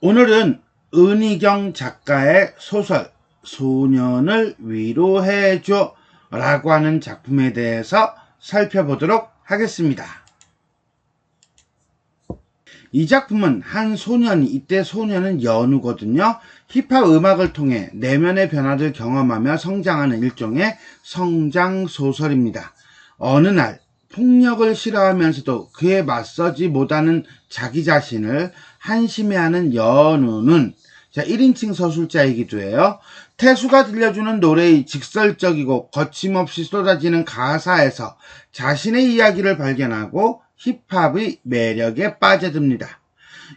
오늘은 은희경 작가의 소설 소년을 위로해줘 라고 하는 작품에 대해서 살펴보도록 하겠습니다. 이 작품은 한 소년이, 이때 소년은 연우거든요. 힙합 음악을 통해 내면의 변화를 경험하며 성장하는 일종의 성장소설입니다. 어느 날 폭력을 싫어하면서도 그에 맞서지 못하는 자기 자신을 한심해하는 연우는 1인칭 서술자이기도 해요. 태수가 들려주는 노래의 직설적이고 거침없이 쏟아지는 가사에서 자신의 이야기를 발견하고 힙합의 매력에 빠져듭니다.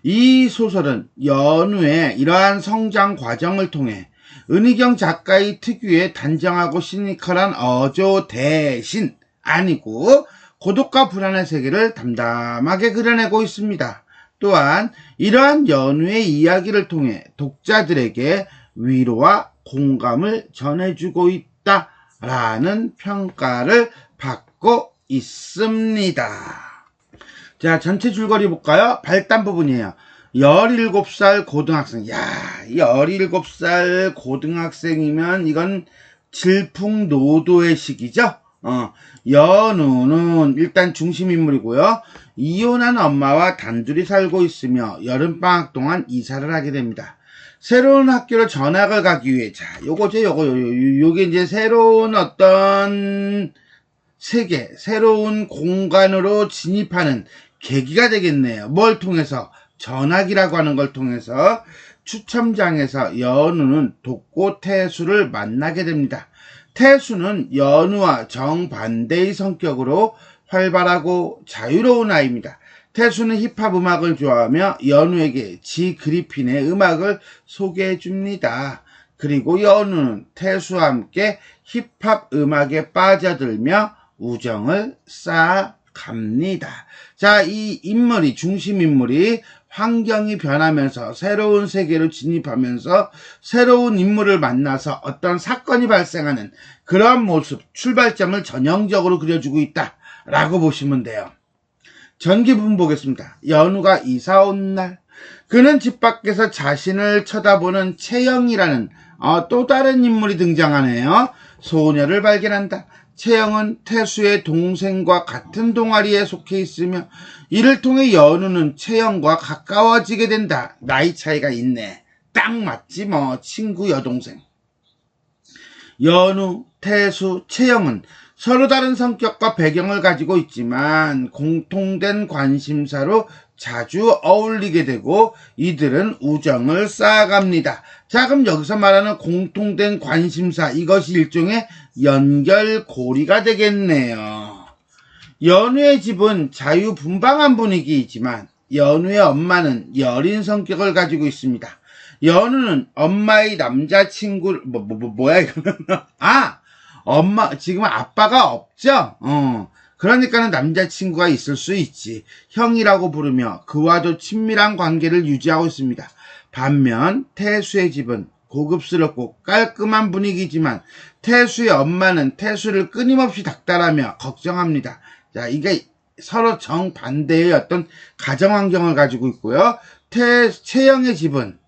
이 소설은 연우의 이러한 성장 과정을 통해 은희경 작가의 특유의 단정하고 시니컬한 어조 대신 아니고 고독과 불안의 세계를 담담하게 그려내고 있습니다. 또한 이러한 연우의 이야기를 통해 독자들에게 위로와 공감을 전해주고 있다라는 평가를 받고 있습니다. 자, 전체 줄거리 볼까요? 발단 부분이에요. 17살 고등학생. 17살 고등학생이면 이건 질풍노도의 시기죠? 연우는 일단 중심인물이고요. 이혼한 엄마와 단둘이 살고 있으며 여름방학 동안 이사를 하게 됩니다. 새로운 학교로 전학을 가기 위해, 요게 이제 새로운 어떤 세계, 새로운 공간으로 진입하는 계기가 되겠네요. 뭘 통해서? 전학이라고 하는 걸 통해서 추첨장에서 연우는 독고 태수를 만나게 됩니다. 태수는 연우와 정반대의 성격으로 활발하고 자유로운 아이입니다. 태수는 힙합 음악을 좋아하며 연우에게 지 그리핀의 음악을 소개해 줍니다. 그리고 연우는 태수와 함께 힙합 음악에 빠져들며 우정을 쌓아갑니다. 자, 이 인물이, 중심 인물이 환경이 변하면서 새로운 세계로 진입하면서 새로운 인물을 만나서 어떤 사건이 발생하는 그런 모습, 출발점을 전형적으로 그려주고 있다라고 보시면 돼요. 전기 부분 보겠습니다. 연우가 이사 온 날, 그는 집 밖에서 자신을 쳐다보는 채영이라는 또 다른 인물이 등장하네요. 소녀를 발견한다. 채영은 태수의 동생과 같은 동아리에 속해 있으며 이를 통해 연우는 채영과 가까워지게 된다. 나이 차이가 있네. 딱 맞지 뭐, 친구 여동생. 연우, 태수, 채영은 서로 다른 성격과 배경을 가지고 있지만 공통된 관심사로 자주 어울리게 되고 이들은 우정을 쌓아갑니다. 자, 그럼 여기서 말하는 공통된 관심사, 이것이 일종의 연결고리가 되겠네요. 연우의 집은 자유분방한 분위기이지만 연우의 엄마는 여린 성격을 가지고 있습니다. 연우는 엄마의 남자친구, 뭐야 이거는? 엄마, 지금 아빠가 없죠? 그러니까는 남자친구가 있을 수 있지. 형이라고 부르며 그와도 친밀한 관계를 유지하고 있습니다. 반면 태수의 집은 고급스럽고 깔끔한 분위기지만 태수의 엄마는 태수를 끊임없이 닥달하며 걱정합니다. 자, 이게 서로 정반대의 어떤 가정환경을 가지고 있고요. 채영의 집은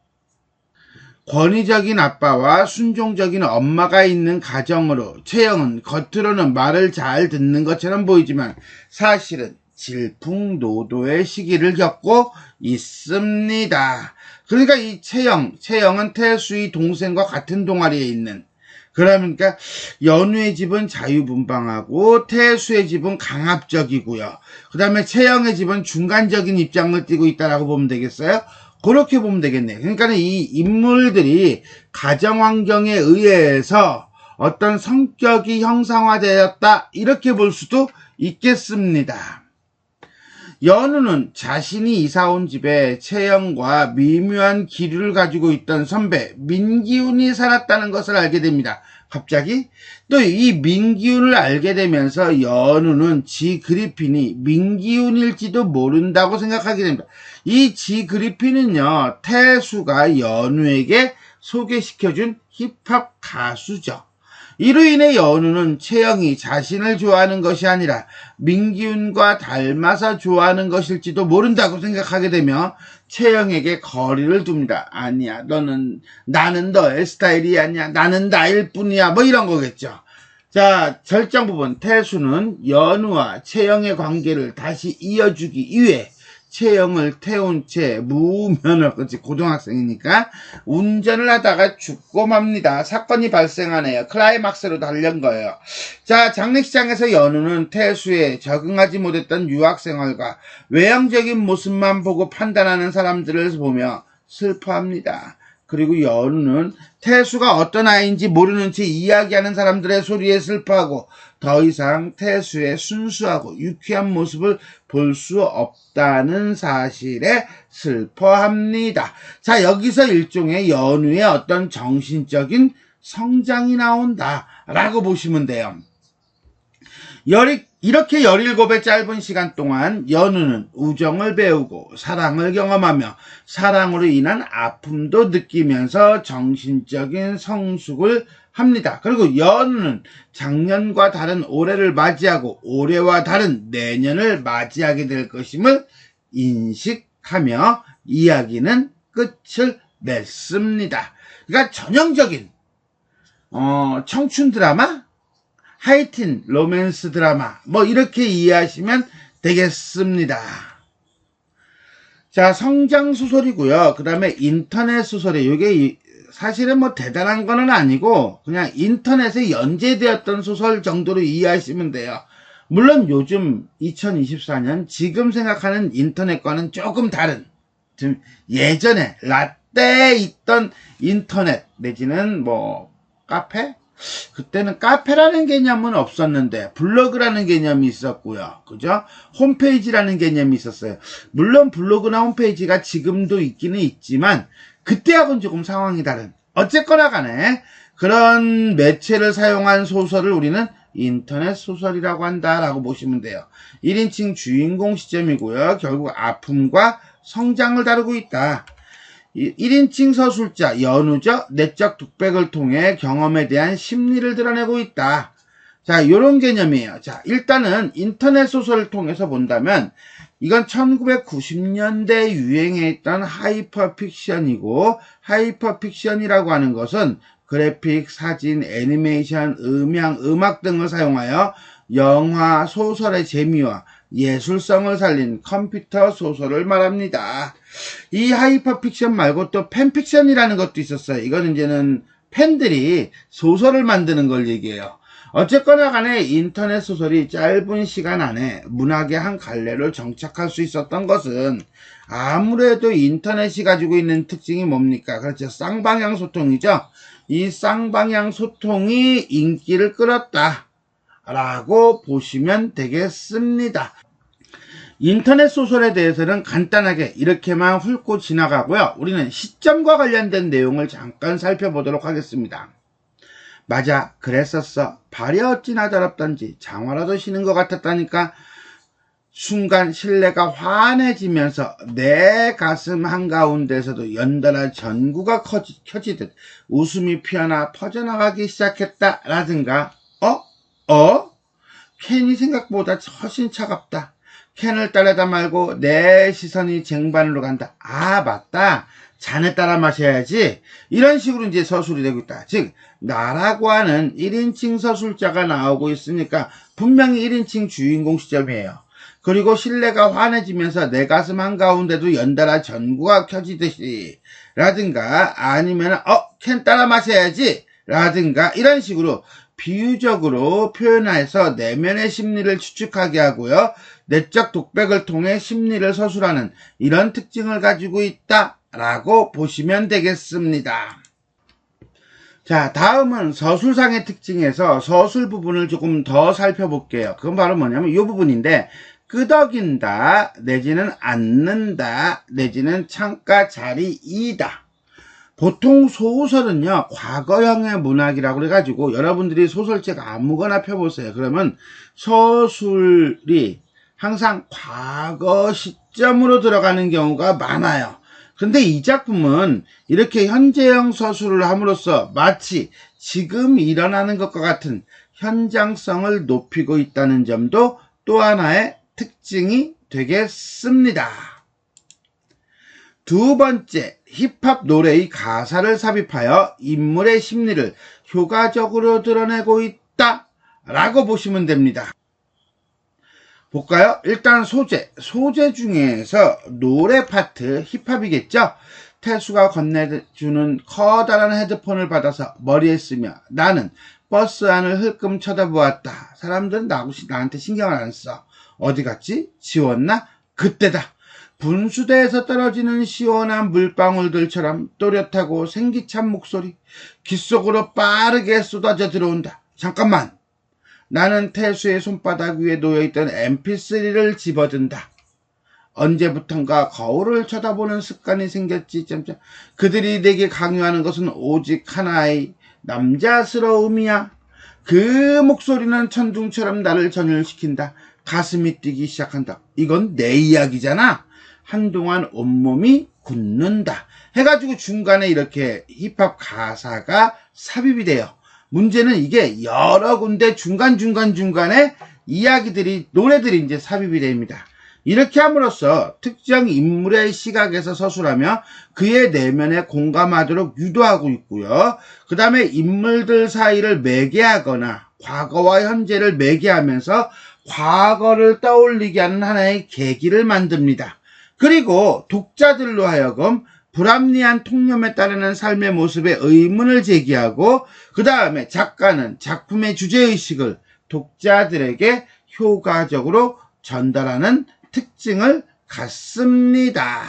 권위적인 아빠와 순종적인 엄마가 있는 가정으로 채영은 겉으로는 말을 잘 듣는 것처럼 보이지만 사실은 질풍노도의 시기를 겪고 있습니다. 그러니까 이 채영은 태수의 동생과 같은 동아리에 있는, 그러니까 연우의 집은 자유분방하고 태수의 집은 강압적이고요. 그 다음에 채영의 집은 중간적인 입장을 띠고 있다라고 보면 되겠어요? 그렇게 보면 되겠네요. 그러니까 이 인물들이 가정환경에 의해서 어떤 성격이 형상화되었다, 이렇게 볼 수도 있겠습니다. 연우는 자신이 이사온 집에 채영과 미묘한 기류를 가지고 있던 선배 민기훈이 살았다는 것을 알게 됩니다. 갑자기 또 이 민기훈을 알게 되면서 연우는 지 그리핀이 민기훈일지도 모른다고 생각하게 됩니다. 이 지 그리핀은요, 태수가 연우에게 소개시켜준 힙합 가수죠. 이로 인해 연우는 채영이 자신을 좋아하는 것이 아니라 민기훈과 닮아서 좋아하는 것일지도 모른다고 생각하게 되며 채영에게 거리를 둡니다. 아니야, 나는 너의 스타일이 아니야. 나는 나일 뿐이야. 뭐 이런 거겠죠. 자, 절정 부분. 태수는 연우와 채영의 관계를 다시 이어주기 위해 채영을 태운 채 무면허, 그렇지, 고등학생이니까 운전을 하다가 죽고 맙니다. 사건이 발생하네요. 클라이막스로 달린 거예요. 자, 장례식장에서 연우는 태수에 적응하지 못했던 유학생활과 외형적인 모습만 보고 판단하는 사람들을 보며 슬퍼합니다. 그리고 연우는 태수가 어떤 아이인지 모르는 채 이야기하는 사람들의 소리에 슬퍼하고 더 이상 태수의 순수하고 유쾌한 모습을 볼 수 없다는 사실에 슬퍼합니다. 자, 여기서 일종의 연우의 어떤 정신적인 성장이 나온다라고 보시면 돼요. 이렇게 17의 짧은 시간 동안 연우는 우정을 배우고 사랑을 경험하며 사랑으로 인한 아픔도 느끼면서 정신적인 성숙을 합니다. 그리고 연우는 작년과 다른 올해를 맞이하고 올해와 다른 내년을 맞이하게 될 것임을 인식하며 이야기는 끝을 맺습니다. 그러니까 전형적인 청춘 드라마, 하이틴 로맨스 드라마, 뭐 이렇게 이해하시면 되겠습니다. 자, 성장 소설이고요. 그 다음에 인터넷 소설이, 이게 사실은 뭐 대단한 거는 아니고 그냥 인터넷에 연재되었던 소설 정도로 이해하시면 돼요. 물론 요즘 2024년 지금 생각하는 인터넷과는 조금 다른, 좀 예전에 라떼에 있던 인터넷 내지는 뭐 카페? 그때는 카페라는 개념은 없었는데 블로그라는 개념이 있었고요. 그죠? 홈페이지라는 개념이 있었어요. 물론 블로그나 홈페이지가 지금도 있기는 있지만 그때하고는 조금 상황이 다른, 어쨌거나 간에 그런 매체를 사용한 소설을 우리는 인터넷 소설이라고 한다라고 보시면 돼요. 1인칭 주인공 시점이고요. 결국 아픔과 성장을 다루고 있다. 1인칭 서술자 연우죠. 내적 독백을 통해 경험에 대한 심리를 드러내고 있다. 자, 요런 개념이에요. 자, 일단은 인터넷 소설을 통해서 본다면 이건 1990년대 유행해 있던 하이퍼 픽션이고, 하이퍼 픽션이라고 하는 것은 그래픽, 사진, 애니메이션, 음향, 음악 등을 사용하여 영화, 소설의 재미와 예술성을 살린 컴퓨터 소설을 말합니다. 이 하이퍼 픽션 말고 또 팬픽션이라는 것도 있었어요. 이건 이제는 팬들이 소설을 만드는 걸 얘기해요. 어쨌거나 간에 인터넷 소설이 짧은 시간 안에 문학의 한 갈래로 정착할 수 있었던 것은 아무래도 인터넷이 가지고 있는 특징이 뭡니까? 그렇죠. 쌍방향 소통이죠. 이 쌍방향 소통이 인기를 끌었다 라고 보시면 되겠습니다. 인터넷 소설에 대해서는 간단하게 이렇게만 훑고 지나가고요. 우리는 시점과 관련된 내용을 잠깐 살펴보도록 하겠습니다. 맞아, 그랬었어. 발이 어찌나 더럽던지 장화라도 신은 것 같았다니까. 순간 신뢰가 환해지면서 내 가슴 한가운데서도 연달아 전구가 켜지듯 웃음이 피어나 퍼져나가기 시작했다 라든가, 캔이 생각보다 훨씬 차갑다. 캔을 따르다 말고 내 시선이 쟁반으로 간다. 아, 맞다. 잔에 따라 마셔야지. 이런 식으로 이제 서술이 되고 있다. 즉, 나라고 하는 1인칭 서술자가 나오고 있으니까 분명히 1인칭 주인공 시점이에요. 그리고 신뢰가 환해지면서 내 가슴 한가운데도 연달아 전구가 켜지듯이 라든가, 아니면 캔 따라 마셔야지 라든가, 이런 식으로 비유적으로 표현해서 내면의 심리를 추측하게 하고요. 내적 독백을 통해 심리를 서술하는 이런 특징을 가지고 있다라고 보시면 되겠습니다. 자, 다음은 서술상의 특징에서 서술 부분을 조금 더 살펴볼게요. 그건 바로 뭐냐면 이 부분인데, 끄덕인다, 내지는 앉는다, 내지는 창가 자리이다. 보통 소설은요, 과거형의 문학이라고 그래가지고 여러분들이 소설책 아무거나 펴보세요. 그러면 서술이 항상 과거 시점으로 들어가는 경우가 많아요. 근데 이 작품은 이렇게 현재형 서술을 함으로써 마치 지금 일어나는 것과 같은 현장성을 높이고 있다는 점도 또 하나의 특징이 되겠습니다. 두 번째, 힙합 노래의 가사를 삽입하여 인물의 심리를 효과적으로 드러내고 있다 라고 보시면 됩니다. 볼까요? 일단 소재 중에서 노래 파트 힙합이겠죠. 태수가 건네주는 커다란 헤드폰을 받아서 머리에 쓰며 나는 버스 안을 흘끔 쳐다보았다. 사람들은 나한테 신경을 안 써. 어디 갔지? 지웠나? 그때다. 분수대에서 떨어지는 시원한 물방울들처럼 또렷하고 생기찬 목소리, 귓속으로 빠르게 쏟아져 들어온다. 잠깐만. 나는 태수의 손바닥 위에 놓여있던 mp3를 집어든다. 언제부턴가 거울을 쳐다보는 습관이 생겼지. 그들이 내게 강요하는 것은 오직 하나의 남자스러움이야. 그 목소리는 천둥처럼 나를 전율시킨다. 가슴이 뛰기 시작한다. 이건 내 이야기잖아. 한동안 온몸이 굳는다. 해가지고 중간에 이렇게 힙합 가사가 삽입이 돼요. 문제는 이게 여러 군데 중간에 이야기들이, 노래들이 이제 삽입이 됩니다. 이렇게 함으로써 특정 인물의 시각에서 서술하며 그의 내면에 공감하도록 유도하고 있고요. 그 다음에 인물들 사이를 매개하거나 과거와 현재를 매개하면서 과거를 떠올리게 하는 하나의 계기를 만듭니다. 그리고 독자들로 하여금 불합리한 통념에 따르는 삶의 모습에 의문을 제기하고 그 다음에 작가는 작품의 주제의식을 독자들에게 효과적으로 전달하는 특징을 갖습니다.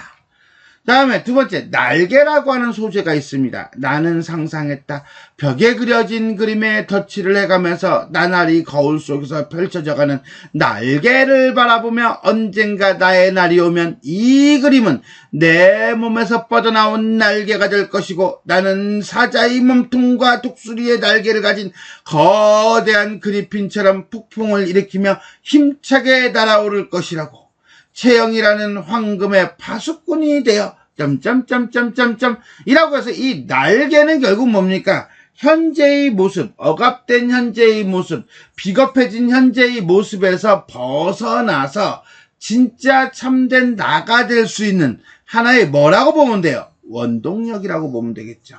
다음에 두 번째, 날개라고 하는 소재가 있습니다. 나는 상상했다. 벽에 그려진 그림에 덧칠을 해가면서 나날이 거울 속에서 펼쳐져가는 날개를 바라보며 언젠가 나의 날이 오면 이 그림은 내 몸에서 뻗어나온 날개가 될 것이고 나는 사자의 몸통과 독수리의 날개를 가진 거대한 그리핀처럼 폭풍을 일으키며 힘차게 날아오를 것이라고. 체형이라는 황금의 파수꾼이 되어 이라고 해서 이 날개는 결국 뭡니까? 현재의 모습, 억압된 현재의 모습, 비겁해진 현재의 모습에서 벗어나서 진짜 참된 나가 될 수 있는 하나의 뭐라고 보면 돼요? 원동력이라고 보면 되겠죠.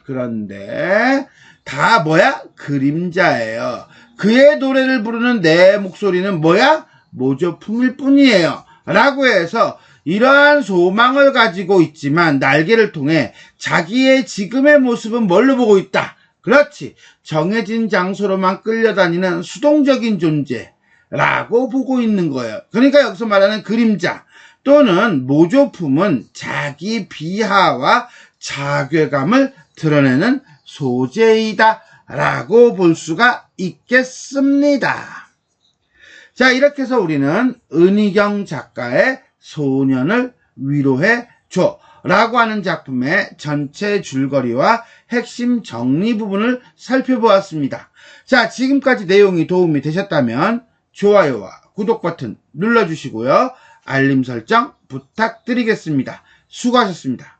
그런데 다 뭐야? 그림자예요. 그의 노래를 부르는 내 목소리는 뭐야? 모조품일 뿐이에요. 라고 해서 이러한 소망을 가지고 있지만 날개를 통해 자기의 지금의 모습은 뭘로 보고 있다? 그렇지. 정해진 장소로만 끌려다니는 수동적인 존재라고 보고 있는 거예요. 그러니까 여기서 말하는 그림자 또는 모조품은 자기 비하와 자괴감을 드러내는 소재이다 라고 볼 수가 있겠습니다. 자, 이렇게 해서 우리는 은희경 작가의 소년을 위로해 줘 라고 하는 작품의 전체 줄거리와 핵심 정리 부분을 살펴보았습니다. 자, 지금까지 내용이 도움이 되셨다면 좋아요와 구독 버튼 눌러주시고요. 알림 설정 부탁드리겠습니다. 수고하셨습니다.